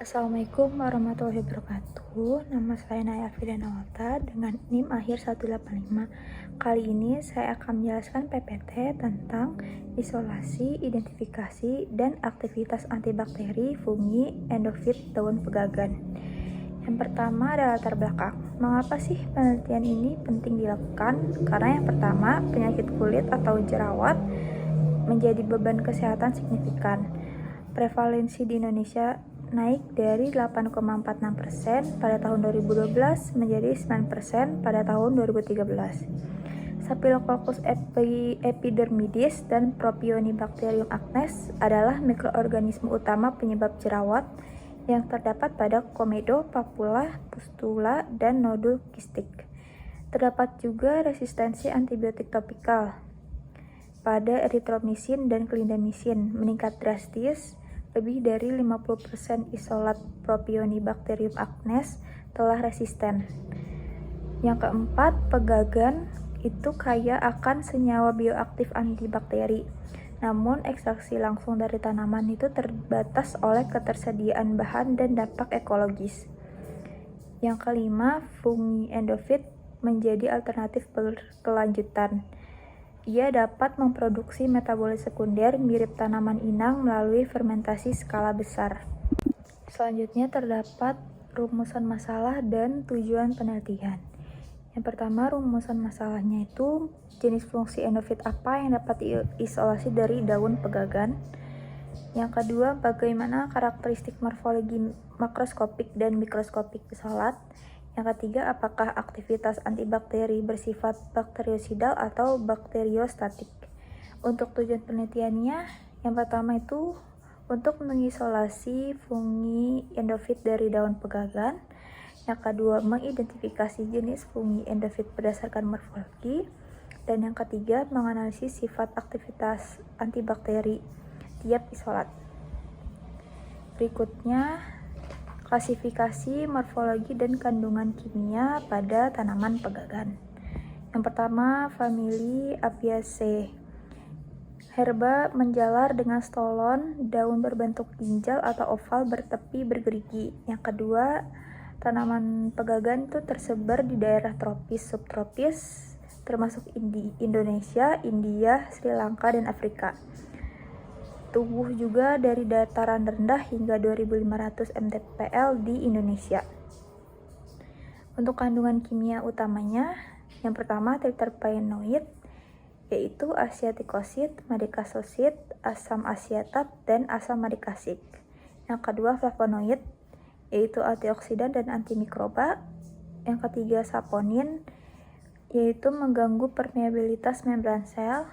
Assalamualaikum warahmatullahi wabarakatuh. Nama saya Naya Fidanawata dengan NIM akhir 185. Kali ini saya akan menjelaskan PPT tentang isolasi, identifikasi, dan aktivitas antibakteri, fungi, endofit, daun pegagan. Yang pertama adalah latar belakang. Mengapa sih penelitian ini penting dilakukan? Karena yang pertama, penyakit kulit atau jerawat menjadi beban kesehatan signifikan. Prevalensi di Indonesia naik dari 8,46% pada tahun 2012 menjadi 9% pada tahun 2013. Staphylococcus epidermidis dan Propionibacterium acnes adalah mikroorganisme utama penyebab jerawat yang terdapat pada komedo, papula, pustula, dan nodul kistik. Terdapat juga resistensi antibiotik topikal pada erythromycin dan clindamycin meningkat drastis. Lebih dari 50% isolat Propionibacterium acnes telah resisten. Yang keempat, pegagan itu kaya akan senyawa bioaktif antibakteri. Namun, ekstraksi langsung dari tanaman itu terbatas oleh ketersediaan bahan dan dampak ekologis. Yang kelima, fungi endofit menjadi alternatif berkelanjutan. Ia dapat memproduksi metabolit sekunder mirip tanaman inang melalui fermentasi skala besar. Selanjutnya terdapat rumusan masalah dan tujuan penelitian. Yang pertama, rumusan masalahnya itu jenis fungsi endofit apa yang dapat diisolasi dari daun pegagan. Yang kedua, bagaimana karakteristik morfologi makroskopik dan mikroskopik isolat. Yang ketiga, apakah aktivitas antibakteri bersifat bakteriosidal atau bakteriostatik. Untuk tujuan penelitiannya, yang pertama itu untuk mengisolasi fungi endofit dari daun pegagan. Yang kedua, mengidentifikasi jenis fungi endofit berdasarkan morfologi. Dan yang ketiga, menganalisis sifat aktivitas antibakteri tiap isolat. Berikutnya, klasifikasi, morfologi, dan kandungan kimia pada tanaman pegagan. Yang pertama, famili Apiaceae. Herba menjalar dengan stolon, daun berbentuk ginjal atau oval bertepi bergerigi. Yang kedua, tanaman pegagan itu tersebar di daerah tropis, subtropis, termasuk Indonesia, India, Sri Lanka, dan Afrika. Tumbuh juga dari dataran rendah hingga 2500 mdpl di Indonesia. Untuk kandungan kimia utamanya, yang pertama triterpenoid, yaitu asiatikosid, madikasosid, asam asiatat, dan asam madikasik. Yang kedua flavonoid, yaitu antioksidan dan antimikroba. Yang ketiga saponin, yaitu mengganggu permeabilitas membran sel.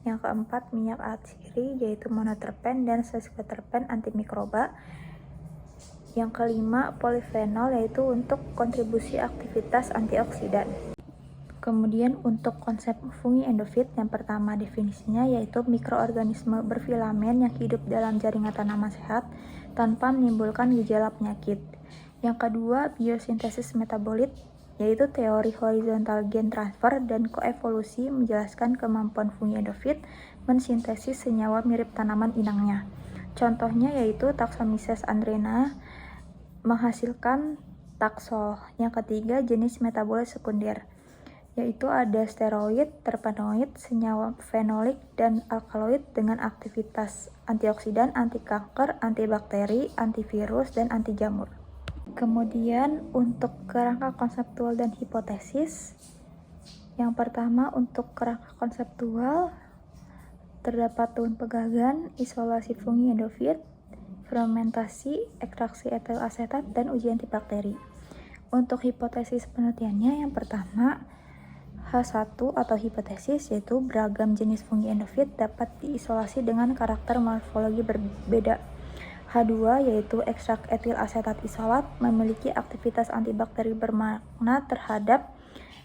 Yang keempat, minyak atsiri, yaitu monoterpen dan sesquiterpen antimikroba. Yang kelima, polifenol, yaitu untuk kontribusi aktivitas antioksidan. Kemudian untuk konsep fungi endofit, yang pertama definisinya yaitu mikroorganisme berfilamen yang hidup dalam jaringan tanaman sehat tanpa menimbulkan gejala penyakit. Yang kedua, biosintesis metabolit, yaitu teori horizontal gen transfer dan koevolusi menjelaskan kemampuan fungi endofit mensintesis senyawa mirip tanaman inangnya. Contohnya yaitu Taxomyces andrena menghasilkan taksol. Yang ketiga, jenis metabolit sekunder, yaitu ada steroid, terpenoid, senyawa fenolik, dan alkaloid dengan aktivitas antioksidan, anti kanker, antibakteri, antivirus, dan anti jamur. Kemudian untuk kerangka konseptual dan hipotesis, yang pertama untuk kerangka konseptual terdapat daun pegagan, isolasi fungi endofit, fermentasi, ekstraksi etil asetat, dan uji antibakteri. Untuk hipotesis penelitiannya, yang pertama H1 atau hipotesis, yaitu beragam jenis fungi endofit dapat diisolasi dengan karakter morfologi berbeda. H2 yaitu ekstrak etil asetat isolat memiliki aktivitas antibakteri bermakna terhadap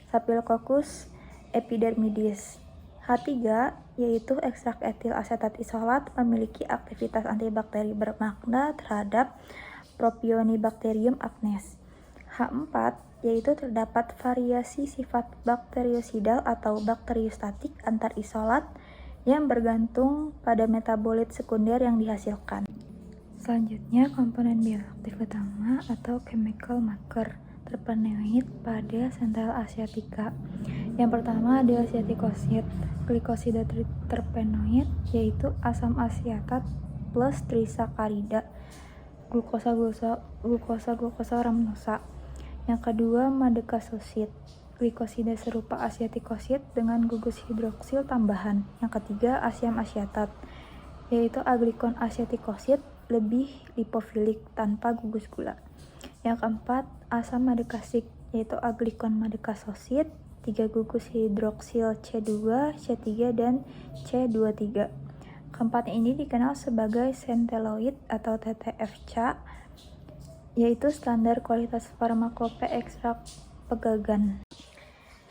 Staphylococcus epidermidis. H3 yaitu ekstrak etil asetat isolat memiliki aktivitas antibakteri bermakna terhadap Propionibacterium acnes. H4 yaitu terdapat variasi sifat bakteriosidal atau bakteriostatik antar isolat yang bergantung pada metabolit sekunder yang dihasilkan. Selanjutnya, komponen bioaktif utama atau chemical marker terpenoid pada sentral asiatica. Yang pertama ada asiatikosid, glikosida terpenoid yaitu asam asiatat plus trisakarida, glukosa ramnosa. Yang kedua madekasosid, glikosida serupa asiatikosid dengan gugus hidroksil tambahan. Yang ketiga asiam asiatat, yaitu aglikon asiatikosid lebih lipofilik tanpa gugus gula. Yang keempat asam madekasik, yaitu aglikon madekasosid 3 gugus hidroksil C2, C3, dan C23. Keempat ini dikenal sebagai senteloid atau TTFCA, yaitu standar kualitas farmakope ekstrak pegagan.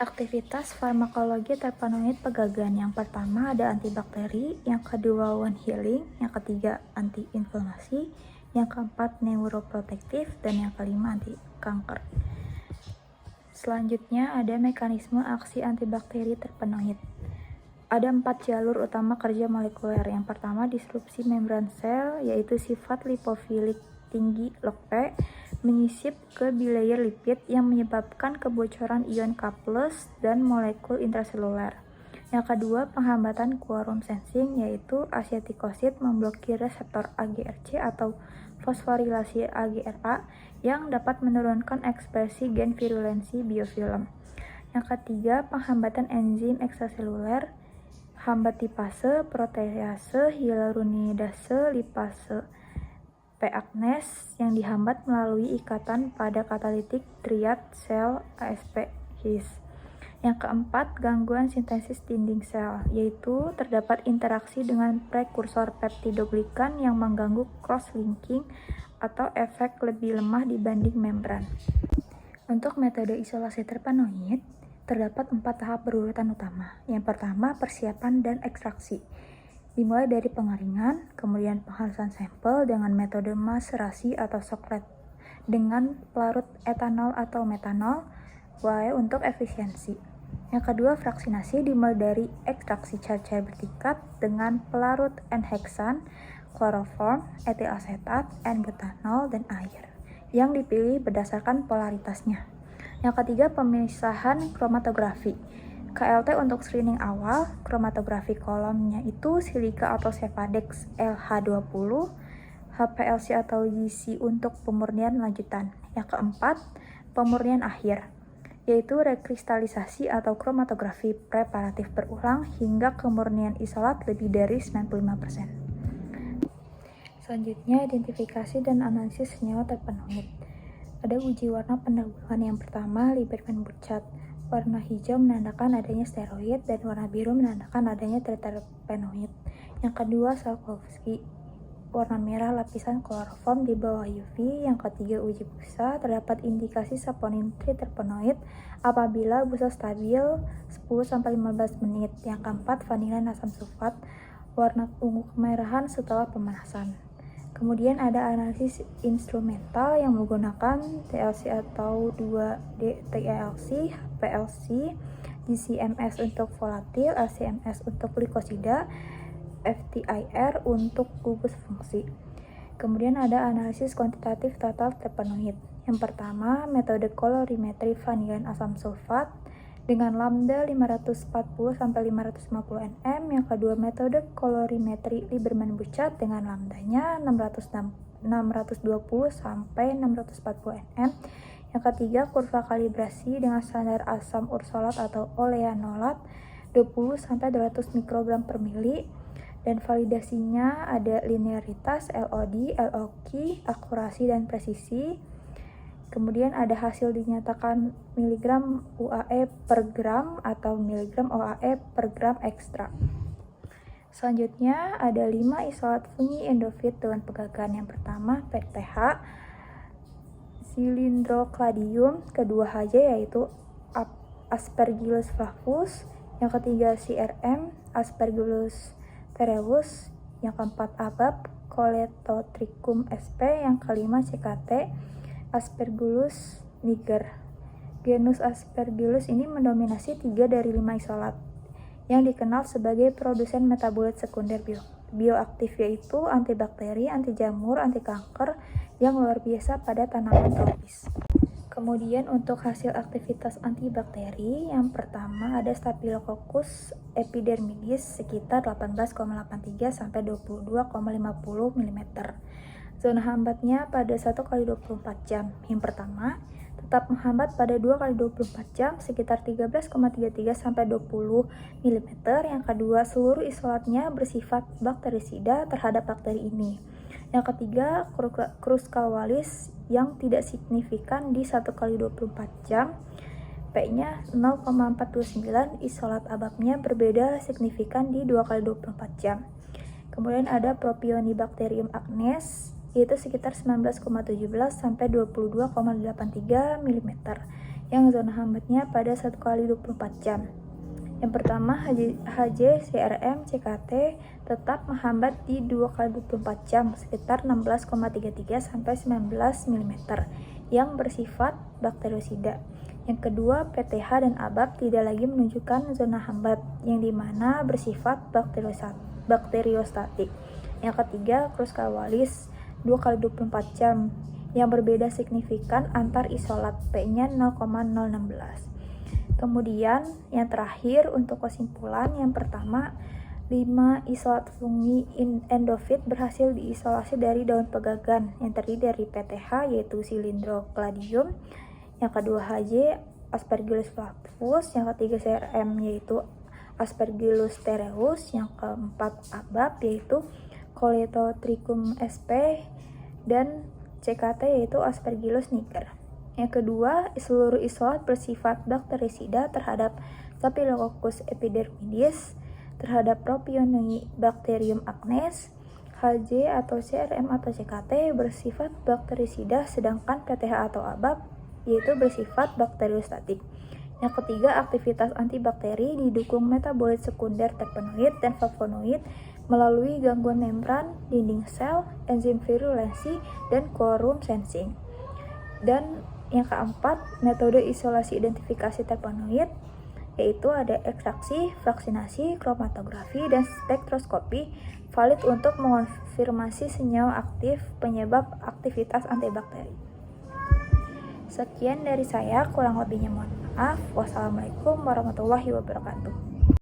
Aktivitas farmakologi terpenoid pegagan. Yang pertama ada antibakteri, yang kedua wound healing, yang ketiga anti-inflamasi, yang keempat neuroprotektif, dan yang kelima anti kanker. Selanjutnya ada mekanisme aksi antibakteri terpenoid. Ada 4 jalur utama kerja molekuler. Yang pertama disrupsi membran sel, yaitu sifat lipofilik tinggi LogP menyisip ke bilayer lipid yang menyebabkan kebocoran ion K+ dan molekul intraseluler. Yang kedua, penghambatan quorum sensing, yaitu asiatikosid memblokir reseptor AGRC atau fosforilasi AGRA yang dapat menurunkan ekspresi gen virulensi biofilm. Yang ketiga, penghambatan enzim ekstraseluler, hambat lipase, protease, hyaluronidase, lipase P-aknes yang dihambat melalui ikatan pada katalitik triad sel ASP-His. Yang keempat, gangguan sintesis dinding sel, yaitu terdapat interaksi dengan prekursor peptidoglikan yang mengganggu cross-linking atau efek lebih lemah dibanding membran. Untuk metode isolasi terpenoid, terdapat 4 tahap berurutan utama. Yang pertama, persiapan dan ekstraksi. Dimulai dari pengeringan, kemudian penghalusan sampel dengan metode maserasi atau soklet dengan pelarut etanol atau metanol untuk efisiensi. Yang kedua, fraksinasi dimulai dari ekstraksi cair bertingkat dengan pelarut N-heksan, kloroform, etil asetat, N-butanol, dan air yang dipilih berdasarkan polaritasnya. Yang ketiga, pemisahan kromatografi. KLT untuk screening awal, kromatografi kolomnya itu silika atau Cefadex LH20, HPLC atau GC untuk pemurnian lanjutan. Yang keempat, pemurnian akhir, yaitu rekristalisasi atau kromatografi preparatif berulang hingga kemurnian isolat lebih dari 95%. Selanjutnya, identifikasi dan analisis senyawa terpenoid. Ada uji warna pendahuluan. Yang pertama, Lieberman-Burchardt. Warna hijau menandakan adanya steroid dan warna biru menandakan adanya terpenoid. Yang kedua, Salkowski. Warna merah lapisan kloroform di bawah UV. Yang ketiga, uji busa. Terdapat indikasi saponin terpenoid apabila busa stabil 10-15 menit. Yang keempat, vanilin asam sulfat. Warna ungu kemerahan setelah pemanasan. Kemudian ada analisis instrumental yang menggunakan TLC atau 2D-TLC, HPLC, GCMS untuk volatil, LCMS untuk glikosida, FTIR untuk gugus fungsi. Kemudian ada analisis kuantitatif total terpenoid. Yang pertama, metode kolorimetri vanilin asam sulfat dengan lambda 540-550 nm. Yang kedua, metode kolorimetri Lieberman-Burchardt dengan lambdanya 620-640 nm. Yang ketiga, kurva kalibrasi dengan standar asam ursolat atau oleanolat 20-200 mikrogram per mili. Dan validasinya ada linearitas, LOD, LOQ, akurasi, dan presisi. Kemudian ada hasil dinyatakan miligram UAE per gram atau miligram OAE per gram ekstra. Selanjutnya ada 5 isolat fungi endofit dengan pegagan. Yang pertama PTH, Cylindrocladium, kedua HJ yaitu Aspergillus flavus, yang ketiga CRM, Aspergillus cereus, yang keempat ABAB, Coletotrichum sp, yang kelima CKT, Aspergillus niger. Genus Aspergillus ini mendominasi 3 dari 5 isolat yang dikenal sebagai produsen metabolit sekunder bioaktif yaitu antibakteri, anti jamur, anti kanker yang luar biasa pada tanaman tropis. Kemudian untuk hasil aktivitas antibakteri, yang pertama ada Staphylococcus epidermidis sekitar 18,83 sampai 22,50 mm. Zona hambatnya pada 1 kali 24 jam. Yang pertama, tetap menghambat pada 2 kali 24 jam sekitar 13,33 sampai 20 mm. Yang kedua, seluruh isolatnya bersifat bakterisida terhadap bakteri ini. Yang ketiga, Cruskawalis yang tidak signifikan di 1 kali 24 jam. P-nya 0,49, isolat ABAP-nya berbeda signifikan di 2 kali 24 jam. Kemudian ada Propionibacterium acnes, yaitu sekitar 19,17 sampai 22,83 mm, yang zona hambatnya pada 1 kali 24 jam. Yang pertama, HJ, CRM, CKT tetap menghambat di 2 kali 24 jam sekitar 16,33 sampai 19 mm yang bersifat bakteriosida. Yang kedua, PTH dan ABAP tidak lagi menunjukkan zona hambat yang dimana bersifat bakteriostatik. Yang ketiga, Cruskawalis 2 kali 24 jam yang berbeda signifikan antar isolat, P-nya 0,016. Kemudian yang terakhir untuk kesimpulan, yang pertama 5 isolat fungi endofit berhasil diisolasi dari daun pegagan yang terdiri dari PTH yaitu Cylindrocladium, yang kedua HJ Aspergillus flavus, yang ketiga CRM yaitu Aspergillus terreus, yang keempat ABAP yaitu Colletotrichum sp, dan CKT yaitu Aspergillus niger. Yang kedua, seluruh isolat bersifat bakterisida terhadap Staphylococcus epidermidis, terhadap Propionibacterium acnes. HJ atau CRM atau CKT bersifat bakterisida, sedangkan PTH atau ABAP yaitu bersifat bakteriostatik. Yang ketiga, aktivitas antibakteri didukung metabolit sekunder terpenoid dan flavonoid melalui gangguan membran, dinding sel, enzim virulensi, dan quorum sensing. Dan yang keempat, metode isolasi identifikasi terpenoid yaitu ada ekstraksi, vaksinasi, kromatografi, dan spektroskopi valid untuk mengonfirmasi senyawa aktif penyebab aktivitas antibakteri. Sekian dari saya, kurang lebihnya mohon maaf. Wassalamualaikum warahmatullahi wabarakatuh.